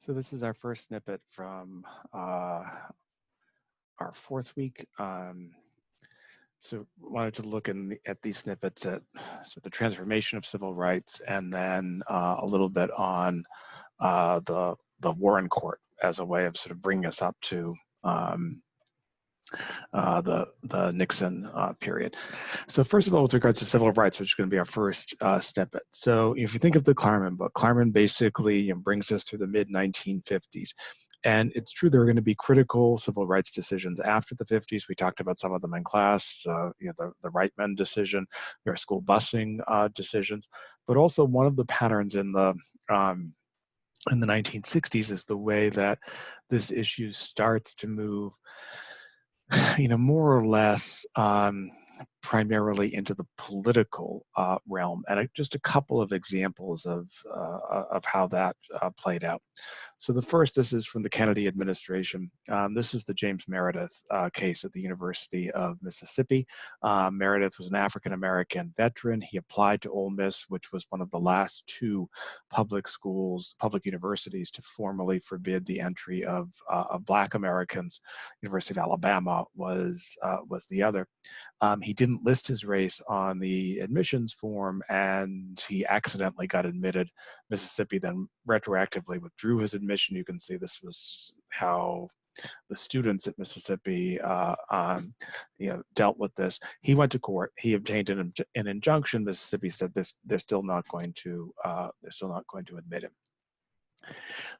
So this is our first snippet from our fourth week. So wanted to look at these snippets at the transformation of civil rights, and then a little bit on the Warren Court as a way of sort of bringing us up to the Nixon period. So first of all, with regards to civil rights, which is going to be our first snippet. So if you think of the Klarman book, Klarman basically brings us through the mid-1950s. And it's true there are going to be critical civil rights decisions after the 50s. We talked about some of them in class, the Reitman decision, there are school busing decisions, but also one of the patterns in the 1960s is the way that this issue starts to move, more or less primarily into the political realm, and just a couple of examples of how that played out. So the first, this is from the Kennedy administration. This is the James Meredith case at the University of Mississippi. Meredith was an African-American veteran. He applied to Ole Miss, which was one of the last two public universities to formally forbid the entry of Black Americans. University of Alabama was the other. He didn't list his race on the admissions form, and he accidentally got admitted. Mississippi then retroactively withdrew his admission. You can see this was how the students at Mississippi dealt with this. He went to court. He obtained an injunction. Mississippi said they're still not going to admit him.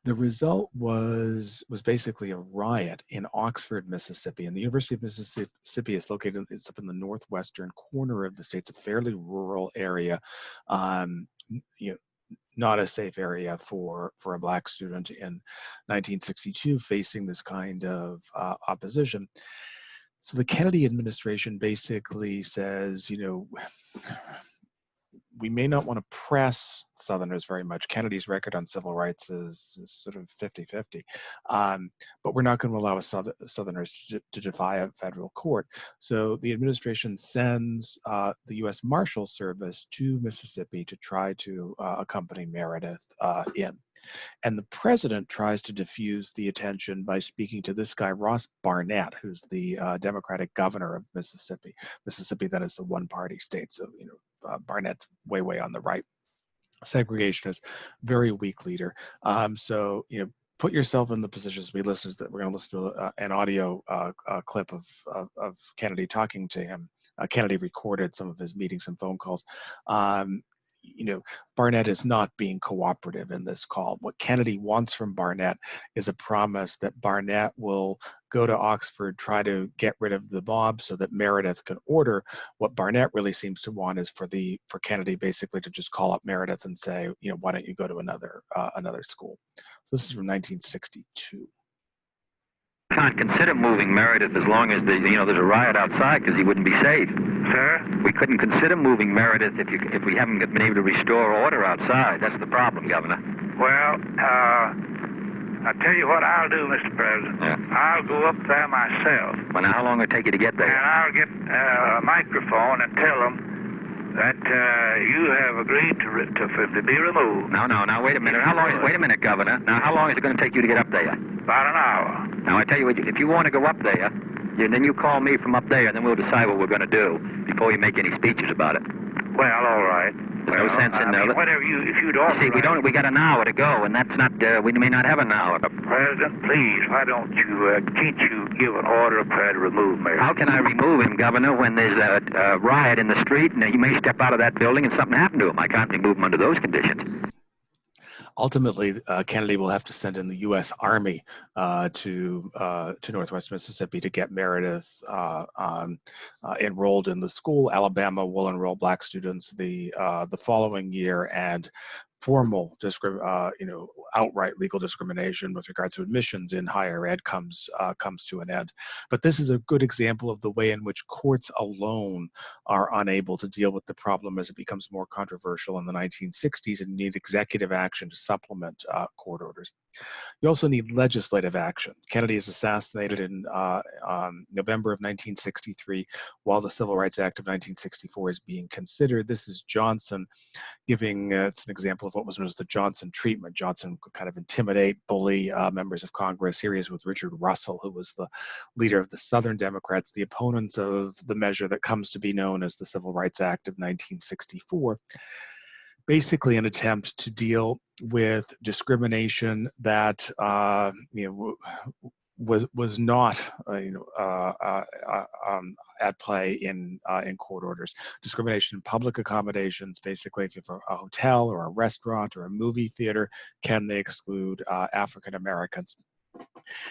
The result was basically a riot in Oxford, Mississippi. And the University of Mississippi is located, it's up in the northwestern corner of the state. It's a fairly rural area, not a safe area for a Black student in 1962 facing this kind of opposition. So the Kennedy administration basically says, we may not want to press Southerners very much. Kennedy's record on civil rights is sort of 50-50, but we're not going to allow Southerners to defy a federal court. So the administration sends the U.S. Marshal Service to Mississippi to try to accompany Meredith in. And the president tries to diffuse the attention by speaking to this guy, Ross Barnett, who's the Democratic governor of Mississippi. Mississippi then is the one-party state, so Barnett's way on the right. Segregationist, very weak leader. So put yourself in the positions. We're going to listen to an audio clip of Kennedy talking to him. Kennedy recorded some of his meetings and phone calls. Barnett is not being cooperative in this call. What Kennedy wants from Barnett is a promise that Barnett will go to Oxford, try to get rid of the mob so that Meredith can order. What Barnett really seems to want is for Kennedy basically to just call up Meredith and say, why don't you go to another school? So this is from 1962. Can't consider moving Meredith as long as there's a riot outside, because he wouldn't be safe. Sir? We couldn't consider moving Meredith if we haven't been able to restore order outside. That's the problem, Governor. Well, I'll tell you what I'll do, Mr. President. Yeah. I'll go up there myself. Well, now, how long will it take you to get there? And I'll get a microphone and tell them that you have agreed to be removed. Now, wait a minute. Wait a minute, Governor. Now, how long is it going to take you to get up there? About an hour. Now, I tell you what, if you want to go up there, then you call me from up there, and then we'll decide what we're going to do before you make any speeches about it. Well, all right. There's no sense in there. Whatever if you'd offer. You see, we got an hour to go, and that's not, we may not have an hour. President, please, why don't can't you give an order to remove Meredith? How can I remove him, Governor, when there's a riot in the street, and he may step out of that building and something happen to him? I can't remove him under those conditions. Ultimately, Kennedy will have to send in the U.S. Army to Northwest Mississippi to get Meredith enrolled in the school. Alabama will enroll Black students the following year, and formal outright legal discrimination with regards to admissions in higher ed comes to an end. But this is a good example of the way in which courts alone are unable to deal with the problem as it becomes more controversial in the 1960s, and need executive action to supplement court orders. You also need legislative action. Kennedy is assassinated in November of 1963 while the Civil Rights Act of 1964 is being considered. This is Johnson giving, it's an example of of what was known as the Johnson treatment. Johnson could kind of intimidate, bully members of Congress. Here he is with Richard Russell, who was the leader of the Southern Democrats, the opponents of the measure that comes to be known as the Civil Rights Act of 1964. Basically an attempt to deal with discrimination that was not at play in court orders. Discrimination in public accommodations, basically if you have a hotel or a restaurant or a movie theater, can they exclude African Americans?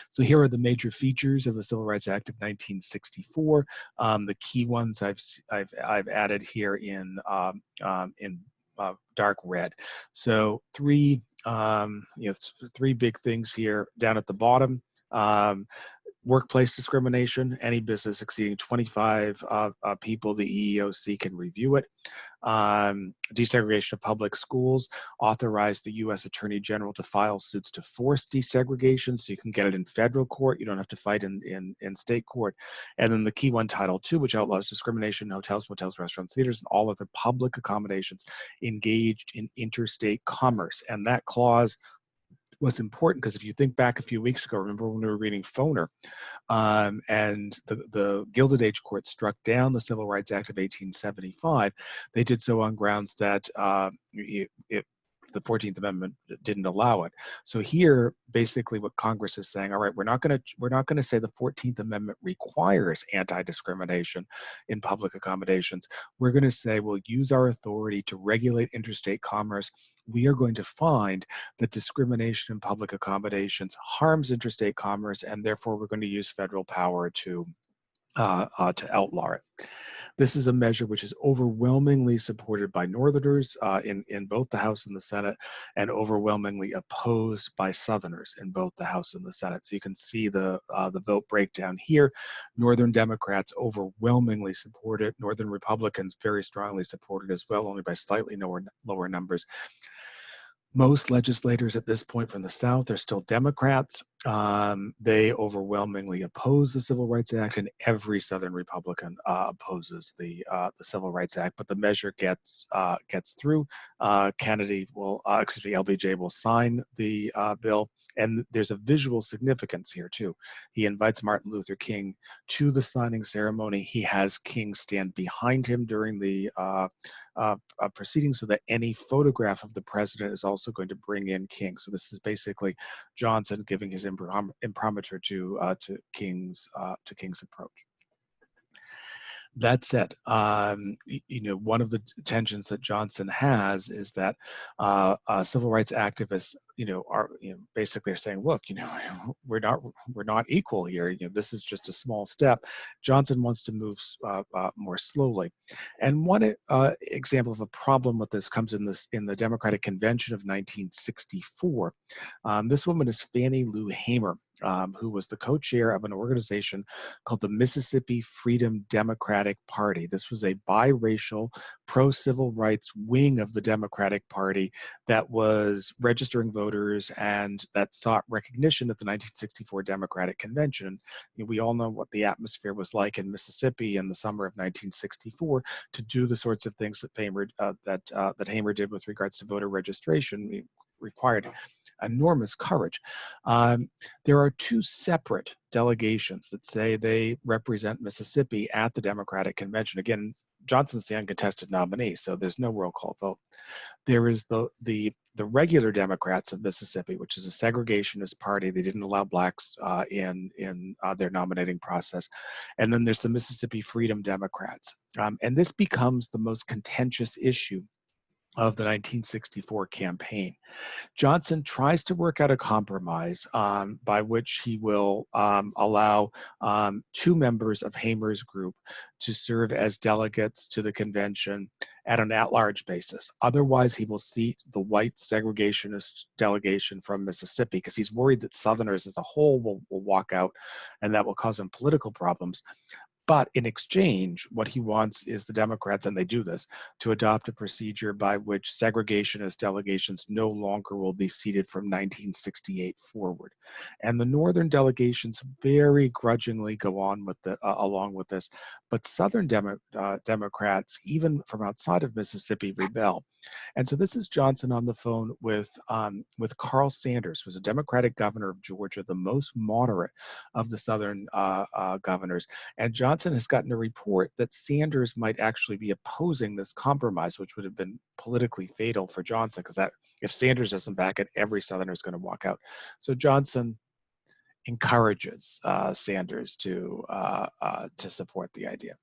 So here are the major features of the Civil Rights Act of 1964. The key ones I've added here in dark red. So three big things here down at the bottom. Workplace discrimination, any business exceeding 25 people, the EEOC can review it. Desegregation of public schools, authorize the U.S. Attorney General to file suits to force desegregation, so you can get it in federal court. You don't have to fight in state court. And then the key one, Title II, which outlaws discrimination in hotels, motels, restaurants, theaters, and all other public accommodations engaged in interstate commerce. And that clause was important because if you think back a few weeks ago, remember when we were reading Foner, and the Gilded Age Court struck down the Civil Rights Act of 1875, they did so on grounds that the 14th Amendment didn't allow it. So here, basically what Congress is saying, all right, we're not going to say the 14th Amendment requires anti-discrimination in public accommodations. We're going to say we'll use our authority to regulate interstate commerce. We are going to find that discrimination in public accommodations harms interstate commerce, and therefore we're going to use federal power to outlaw it. This is a measure which is overwhelmingly supported by Northerners in both the House and the Senate, and overwhelmingly opposed by Southerners in both the House and the Senate. So you can see the vote breakdown here. Northern Democrats overwhelmingly support it. Northern Republicans very strongly support it as well, only by slightly lower numbers. Most legislators at this point from the South are still Democrats. They overwhelmingly oppose the Civil Rights Act, and every Southern Republican opposes the Civil Rights Act. But the measure gets through. Kennedy will, LBJ will sign the bill, and there's a visual significance here too. He invites Martin Luther King to the signing ceremony. He has King stand behind him during the proceedings, so that any photograph of the president is also going to bring in King. So this is basically Johnson giving his imprimatur to King's approach. That said, one of the tensions that Johnson has is that civil rights activists, basically are saying, look, we're not equal here. This is just a small step. Johnson wants to move more slowly. And one example of a problem with this comes in the Democratic Convention of 1964. This woman is Fannie Lou Hamer, who was the co-chair of an organization called the Mississippi Freedom Democratic Party. This was a biracial, pro-civil rights wing of the Democratic Party that was registering voters and that sought recognition at the 1964 Democratic Convention. We all know what the atmosphere was like in Mississippi in the summer of 1964 to do the sorts of things that Hamer did with regards to voter registration. Required enormous courage. There are two separate delegations that say they represent Mississippi at the Democratic Convention. Again, Johnson's the uncontested nominee, so there's no roll call vote. There is the regular Democrats of Mississippi, which is a segregationist party. They didn't allow blacks in their nominating process. And then there's the Mississippi Freedom Democrats. And this becomes the most contentious issue of the 1964 campaign. Johnson tries to work out a compromise by which he will allow two members of Hamer's group to serve as delegates to the convention at an at-large basis. Otherwise, he will seat the white segregationist delegation from Mississippi because he's worried that Southerners as a whole will walk out, and that will cause him political problems. But in exchange, what he wants is the Democrats, and they do this, to adopt a procedure by which segregationist delegations no longer will be seated from 1968 forward. And the Northern delegations very grudgingly go on with along with this, but Southern Democrats, even from outside of Mississippi, rebel. And so this is Johnson on the phone with Carl Sanders, who's a Democratic governor of Georgia, the most moderate of the Southern governors. And Johnson has gotten a report that Sanders might actually be opposing this compromise, which would have been politically fatal for Johnson, because that if Sanders doesn't back it, every Southerner is going to walk out. So Johnson encourages Sanders to support the idea.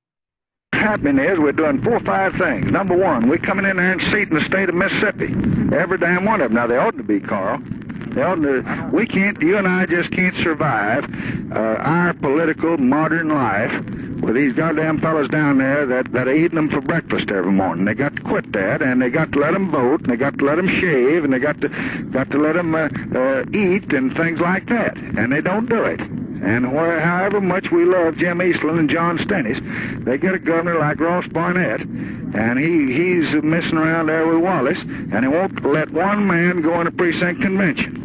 Happening is we're doing 4 or 5 things. Number one, we're coming in there and seating the state of Mississippi. Every damn one of them. Now, they ought to be, Carl. They ought to, we can't, you and I just can't survive our political modern life with these goddamn fellas down there that are eating them for breakfast every morning. They got to quit that, and they got to let them vote, and they got to let them shave, and they got to let them eat and things like that. And they don't do it. And however much we love Jim Eastland and John Stennis, they get a governor like Ross Barnett, and he's messing around there with Wallace, and he won't let one man go in a precinct convention.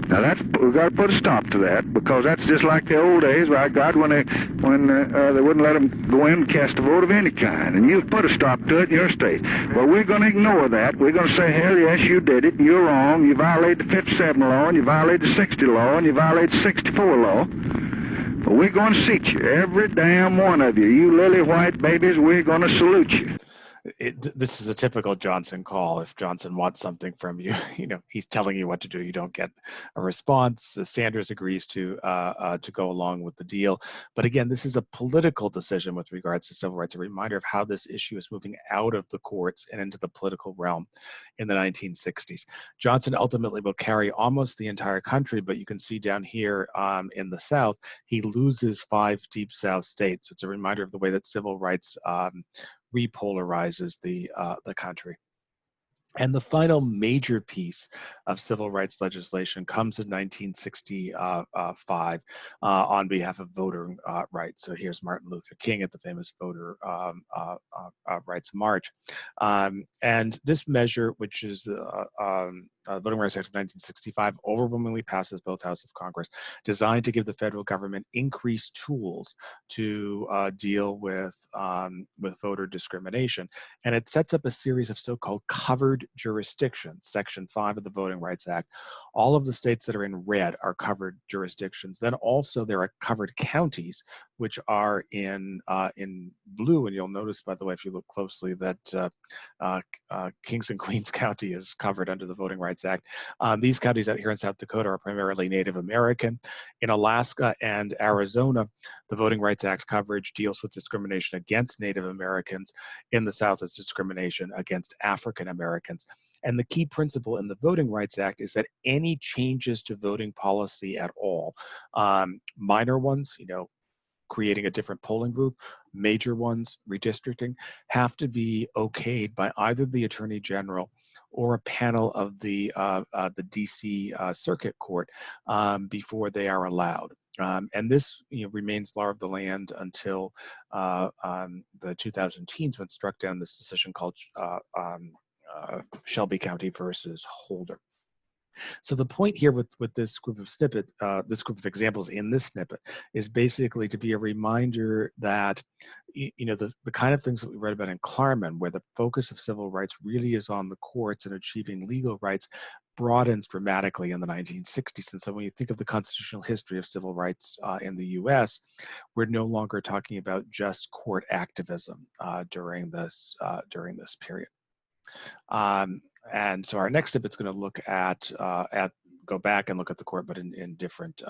Now we've got to put a stop to that, because that's just like the old days, by God, when they wouldn't let them go in and cast a vote of any kind. And you've put a stop to it in your state. Well, we're going to ignore that. We're going to say, hell yes, you did it, and you're wrong. You violated the 57 law, and you violated the 60 law, and you violated the 64 law. But we're going to seat you, every damn one of you. You lily white babies, we're going to salute you. This is a typical Johnson call. If Johnson wants something from you, he's telling you what to do. You don't get a response. Sanders agrees to go along with the deal. But again, this is a political decision with regards to civil rights, a reminder of how this issue is moving out of the courts and into the political realm in the 1960s. Johnson ultimately will carry almost the entire country, but you can see down here in the South, he loses 5 deep South states. So it's a reminder of the way that civil rights repolarizes the country. And the final major piece of civil rights legislation comes in 1965 on behalf of voter rights. So here's Martin Luther King at the famous voter rights march. And this measure, which is Voting Rights Act of 1965, overwhelmingly passes both houses of Congress, designed to give the federal government increased tools to deal with voter discrimination. And it sets up a series of so-called covered jurisdictions, Section 5 of the Voting Rights Act. All of the states that are in red are covered jurisdictions. Then also there are covered counties, which are in blue. And you'll notice, by the way, if you look closely, that Kings and Queens County is covered under the Voting Rights Act. These counties out here in South Dakota are primarily Native American. In Alaska and Arizona, the Voting Rights Act coverage deals with discrimination against Native Americans. In the South, it's discrimination against African Americans. And the key principle in the Voting Rights Act is that any changes to voting policy at all, minor ones, creating a different polling booth, major ones, redistricting, have to be okayed by either the Attorney General or a panel of the DC Circuit Court before they are allowed. And this remains law of the land until the 2010s, when struck down this decision called Shelby County versus Holder. So the point here with this group of this group of examples in this snippet is basically to be a reminder that, the kind of things that we read about in Klarman, where the focus of civil rights really is on the courts and achieving legal rights, broadens dramatically in the 1960s. And so when you think of the constitutional history of civil rights in the US, we're no longer talking about just court activism during this period. And so our next step is going to look at go back and look at the court, but in different